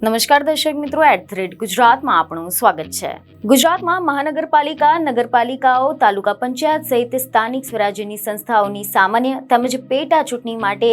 નમસ્કાર દર્શક મિત્રો, @ગુજરાતમાં આપણું સ્વાગત છે। ગુજરાતમાં મહાનગરપાલિકા, નગરપાલિકાઓ, તાલુકા પંચાયત સહિત સ્થાનિક સ્વરાજ્યની સંસ્થાઓની સામાન્ય તેમજ પેટા ચૂંટણી માટે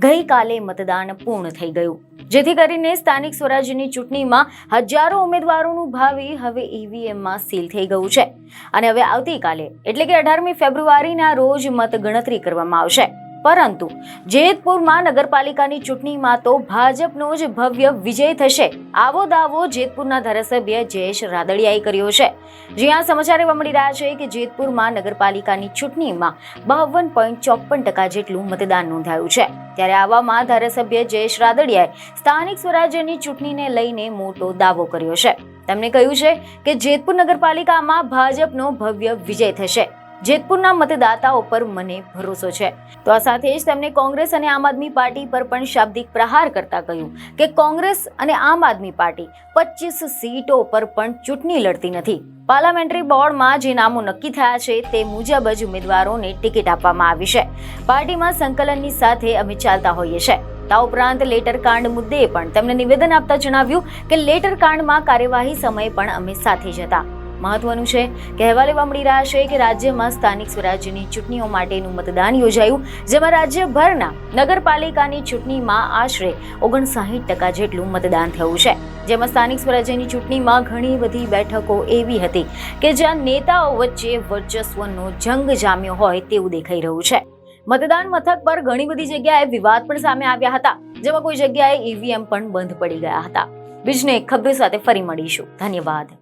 ગઈકાલે મતદાન પૂર્ણ થઈ ગયું, જેથી કરીને સ્થાનિક સ્વરાજ્યની ચૂંટણીમાં હજારો ઉમેદવારોનું ભાવિ હવે ઈવીએમમાં સીલ થઈ ગયું છે અને હવે આવતીકાલે એટલે કે 18મી ફેબ્રુઆરીના રોજ મતગણતરી કરવામાં આવશે। પરંતુ જેતપુરમાં નગરપાલિકાની ચૂંટણીમાં તો ભાજપનો જ ભવ્ય વિજય થશે, આવો દાવો જેતપુરના ધારાસભ્ય જયેશ રાદડિયાએ કર્યો છે। જ્યાં સમાચાર એવા મળી રહ્યા છે કે જેતપુરમાં નગરપાલિકાની ચૂંટણીમાં 52.54% જેટલું મતદાન નોંધાયું છે। ત્યારે આવામાં ધારાસભ્ય જયેશ રાદડિયાએ સ્થાનિક સ્વરાજ્યની ચૂંટણીને લઈને મોટો દાવો કર્યો છે। તેમણે કહ્યું છે કે જેતપુર નગરપાલિકામાં ભાજપનો ભવ્ય વિજય થશે। જેતપુરના મતદાતાઓ પર મને ભરોસો છે। તો આ સાથે જ તેમણે કોંગ્રેસ અને આમ આદમી પાર્ટી પર પણ શાબ્દિક પ્રહાર કરતા કહ્યું કે કોંગ્રેસ અને આમ આદમી પાર્ટી 25 સીટો પર પણ ચૂંટણી લડતી નથી। પાર્લામેન્ટરી બોર્ડમાં જે નામો નક્કી થયા છે તે મુજબ જ ઉમેદવારોને ટિકિટ આપવામાં આવી છે। પાર્ટીમાં સંકલનની સાથે અમે ચાલતા હોઈએ છીએ। આ ઉપરાંત લેટર કાંડ મુદ્દે પણ તેમણે નિવેદન આપતા જણાવ્યું કે લેટર કાંડમાં કાર્યવાહી સમયે પણ અમે સાથે જ હતા। મહત્વનું છે કે અહેવાલ એવા મળી રહ્યા છે કે રાજ્યમાં સ્થાનિક સ્વરાજ્યની ચૂંટણીઓ માટેનું મતદાન યોજાયું, જેમાં રાજ્યભરના નગરપાલિકાની ચૂંટણીમાં આશરે 59% જેટલું મતદાન થયું છે। જેમાં સ્થાનિક સ્વરાજ્યની ચૂંટણીમાં ઘણી બધી બેઠકો એવી હતી કે જ્યાં નેતાઓ વચ્ચે વર્ચસ્વનો જંગ જામ્યો હોય તેવું દેખાઈ રહ્યું છે। મતદાન મથક પર ઘણી બધી જગ્યાએ વિવાદ પણ સામે આવ્યા હતા, જેમાં કોઈ જગ્યાએ ઈવીએમ પણ બંધ પડી ગયા હતા। બીજને એક ખબર સાથે ફરી મળીશું। ધન્યવાદ।